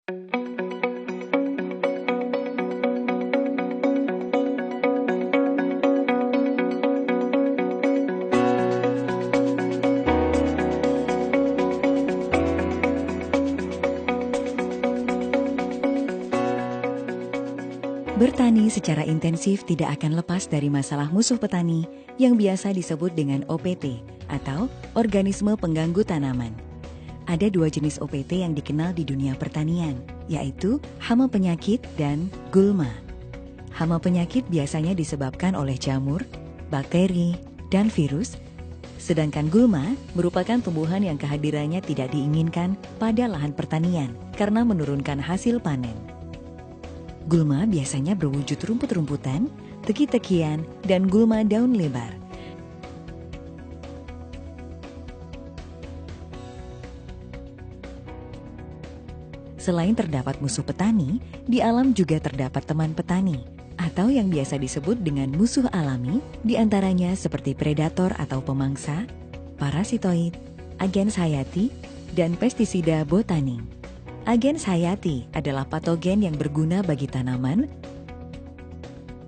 Bertani secara intensif tidak akan lepas dari masalah musuh petani yang biasa disebut dengan OPT atau organisme pengganggu tanaman. Ada dua jenis OPT yang dikenal di dunia pertanian, yaitu hama penyakit dan gulma. Hama penyakit biasanya disebabkan oleh jamur, bakteri, dan virus, sedangkan gulma merupakan tumbuhan yang kehadirannya tidak diinginkan pada lahan pertanian karena menurunkan hasil panen. Gulma biasanya berwujud rumput-rumputan, teki-tekian, dan gulma daun lebar. Selain terdapat musuh petani, di alam juga terdapat teman petani, atau yang biasa disebut dengan musuh alami, diantaranya seperti predator atau pemangsa, parasitoid, agens hayati, dan pestisida botaning. Agens hayati adalah patogen yang berguna bagi tanaman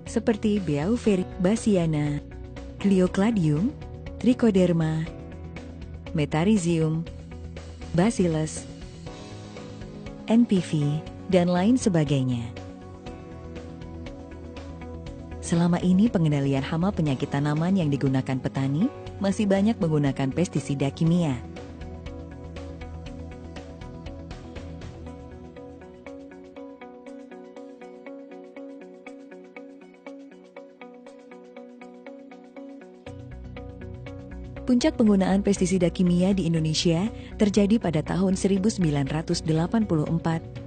seperti Beauveria bassiana, Cleocladium, Trichoderma, Metarhizium, Bacillus, NPV, dan lain sebagainya. Selama ini pengendalian hama penyakit tanaman yang digunakan petani masih banyak menggunakan pestisida kimia. Puncak penggunaan pestisida kimia di Indonesia terjadi pada tahun 1984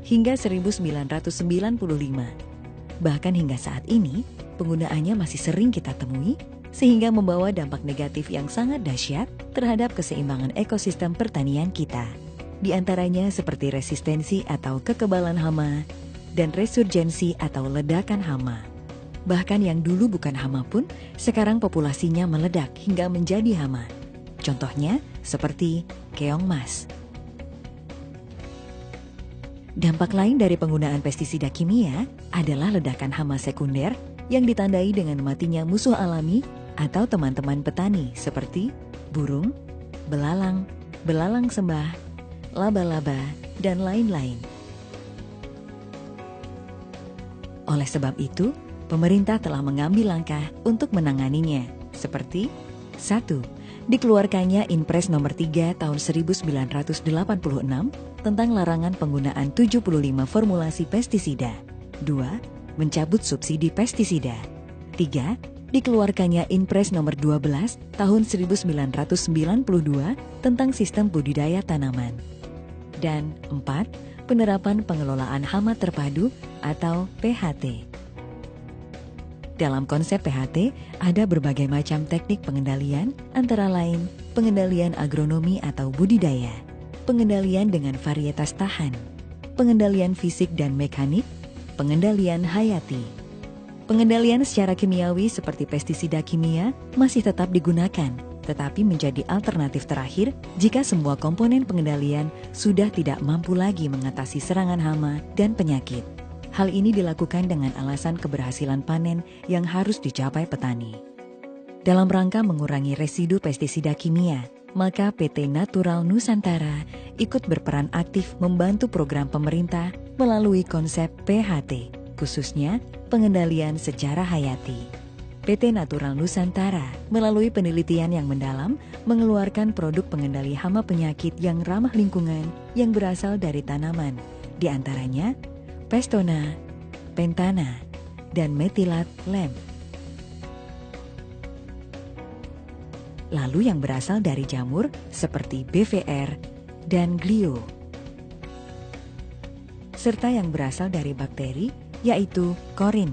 hingga 1995. Bahkan hingga saat ini, penggunaannya masih sering kita temui, sehingga membawa dampak negatif yang sangat dahsyat terhadap keseimbangan ekosistem pertanian kita. Di antaranya seperti resistensi atau kekebalan hama, dan resurgensi atau ledakan hama. Bahkan yang dulu bukan hama pun, sekarang populasinya meledak hingga menjadi hama. Contohnya seperti keong mas. Dampak lain dari penggunaan pestisida kimia adalah ledakan hama sekunder yang ditandai dengan matinya musuh alami atau teman-teman petani seperti burung, belalang, belalang sembah, laba-laba, dan lain-lain. Oleh sebab itu, pemerintah telah mengambil langkah untuk menanganinya, seperti 1. Dikeluarkannya Inpres nomor 3 tahun 1986 tentang larangan penggunaan 75 formulasi pestisida. 2. Mencabut subsidi pestisida. 3. Dikeluarkannya Inpres nomor 12 tahun 1992 tentang sistem budidaya tanaman. Dan 4. Penerapan pengelolaan hama terpadu atau PHT. Dalam konsep PHT, ada berbagai macam teknik pengendalian, antara lain pengendalian agronomi atau budidaya, pengendalian dengan varietas tahan, pengendalian fisik dan mekanik, pengendalian hayati. Pengendalian secara kimiawi seperti pestisida kimia masih tetap digunakan, tetapi menjadi alternatif terakhir jika semua komponen pengendalian sudah tidak mampu lagi mengatasi serangan hama dan penyakit. Hal ini dilakukan dengan alasan keberhasilan panen yang harus dicapai petani. Dalam rangka mengurangi residu pestisida kimia, maka PT Natural Nusantara ikut berperan aktif membantu program pemerintah melalui konsep PHT, khususnya pengendalian secara hayati. PT Natural Nusantara melalui penelitian yang mendalam mengeluarkan produk pengendali hama penyakit yang ramah lingkungan yang berasal dari tanaman, di antaranya Pestona, Pentana, dan Metilat Lem. Lalu yang berasal dari jamur seperti BVR dan Glio. Serta yang berasal dari bakteri yaitu Korin.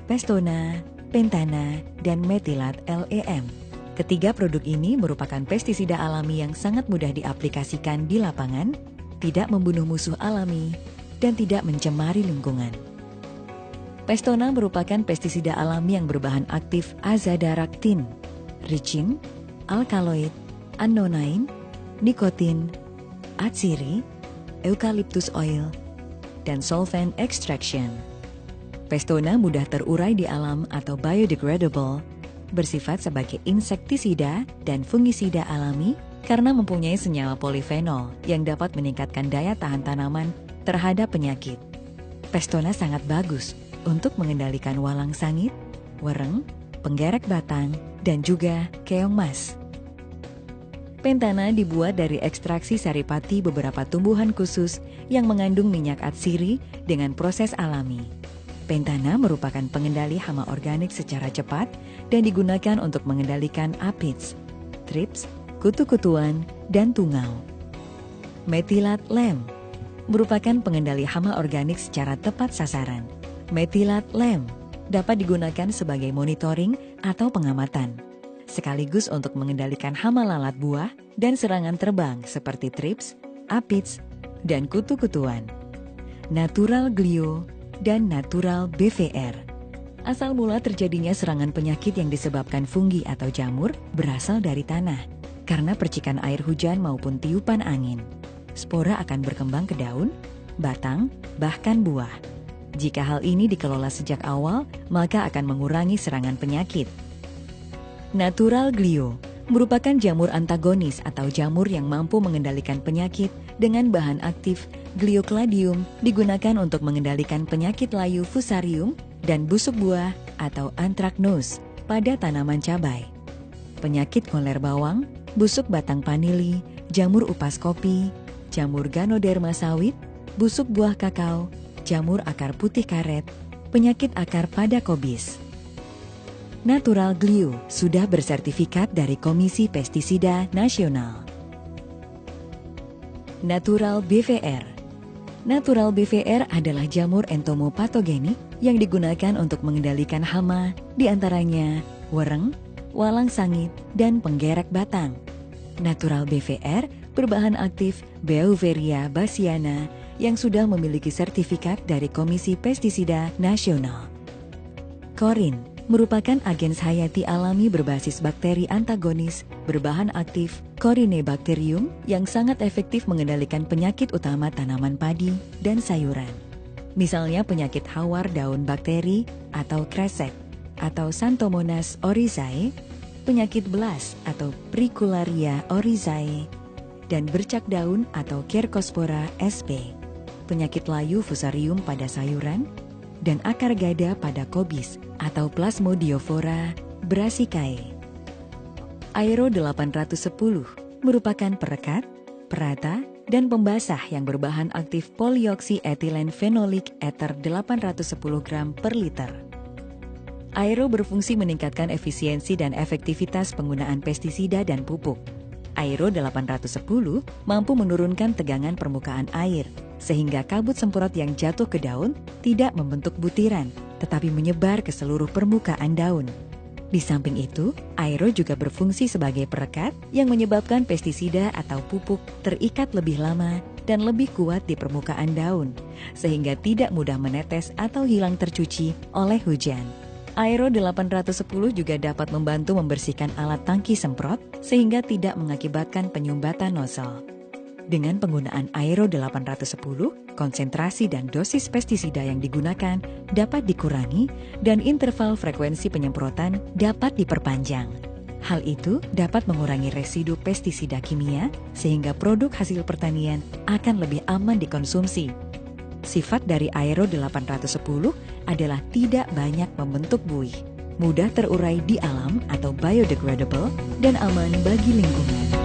Pestona, Pentana, dan Metilat LEM. Ketiga produk ini merupakan pestisida alami yang sangat mudah diaplikasikan di lapangan, tidak membunuh musuh alami, dan tidak mencemari lingkungan. Pestona merupakan pestisida alami yang berbahan aktif azadirachtin, ricin, alkaloid, annonine, nikotin, atsiri, eucalyptus oil, dan solvent extraction. Pestona mudah terurai di alam atau biodegradable, bersifat sebagai insektisida dan fungisida alami karena mempunyai senyawa polifenol yang dapat meningkatkan daya tahan tanaman terhadap penyakit. Pestona sangat bagus untuk mengendalikan walang sangit, wereng, penggerek batang, dan juga keong mas. Pentana dibuat dari ekstraksi saripati beberapa tumbuhan khusus yang mengandung minyak atsiri dengan proses alami. Pentana merupakan pengendali hama organik secara cepat dan digunakan untuk mengendalikan aphids, thrips, kutu-kutuan, dan tungau. Methylat lem merupakan pengendali hama organik secara tepat sasaran. Methylat lem dapat digunakan sebagai monitoring atau pengamatan, sekaligus untuk mengendalikan hama lalat buah dan serangan terbang seperti thrips, aphids, dan kutu-kutuan. Natural glio dan natural BVR. Asal mula terjadinya serangan penyakit yang disebabkan fungi atau jamur berasal dari tanah. Karena percikan air hujan maupun tiupan angin, spora akan berkembang ke daun, batang, bahkan buah. Jika hal ini dikelola sejak awal, maka akan mengurangi serangan penyakit. Natural glio merupakan jamur antagonis atau jamur yang mampu mengendalikan penyakit dengan bahan aktif Gliocladium, digunakan untuk mengendalikan penyakit layu fusarium dan busuk buah atau anthracnose pada tanaman cabai. Penyakit ngoler bawang, busuk batang vanili, jamur upas kopi, jamur Ganoderma sawit, busuk buah kakao, jamur akar putih karet, penyakit akar pada kobis. Natural Glio sudah bersertifikat dari Komisi Pestisida Nasional. Natural BVR. Natural BVR adalah jamur entomopatogenik yang digunakan untuk mengendalikan hama, diantaranya wereng, walang sangit, dan penggerek batang. Natural BVR berbahan aktif Beauveria bassiana yang sudah memiliki sertifikat dari Komisi Pestisida Nasional. Korin merupakan agen hayati alami berbasis bakteri antagonis berbahan aktif Corynebacterium yang sangat efektif mengendalikan penyakit utama tanaman padi dan sayuran. Misalnya penyakit hawar daun bakteri atau kresek atau Xanthomonas oryzae, penyakit belas atau Pricularia oryzae, dan bercak daun atau Cercospora sp, penyakit layu fusarium pada sayuran, dan akar gada pada kobis atau Plasmodiofora brassicae. Aero 810 merupakan perekat, perata, dan pembasah yang berbahan aktif polioksietilen fenolik ether 810 gram per liter. Aero berfungsi meningkatkan efisiensi dan efektivitas penggunaan pestisida dan pupuk. Aero 810 mampu menurunkan tegangan permukaan air, sehingga kabut semprot yang jatuh ke daun tidak membentuk butiran, tetapi menyebar ke seluruh permukaan daun. Di samping itu, Aero juga berfungsi sebagai perekat yang menyebabkan pestisida atau pupuk terikat lebih lama dan lebih kuat di permukaan daun, sehingga tidak mudah menetes atau hilang tercuci oleh hujan. Aero 810 juga dapat membantu membersihkan alat tangki semprot sehingga tidak mengakibatkan penyumbatan nozzle. Dengan penggunaan Aero 810, konsentrasi dan dosis pestisida yang digunakan dapat dikurangi dan interval frekuensi penyemprotan dapat diperpanjang. Hal itu dapat mengurangi residu pestisida kimia sehingga produk hasil pertanian akan lebih aman dikonsumsi. Sifat dari Aero 810 adalah tidak banyak membentuk buih, mudah terurai di alam atau biodegradable, dan aman bagi lingkungan.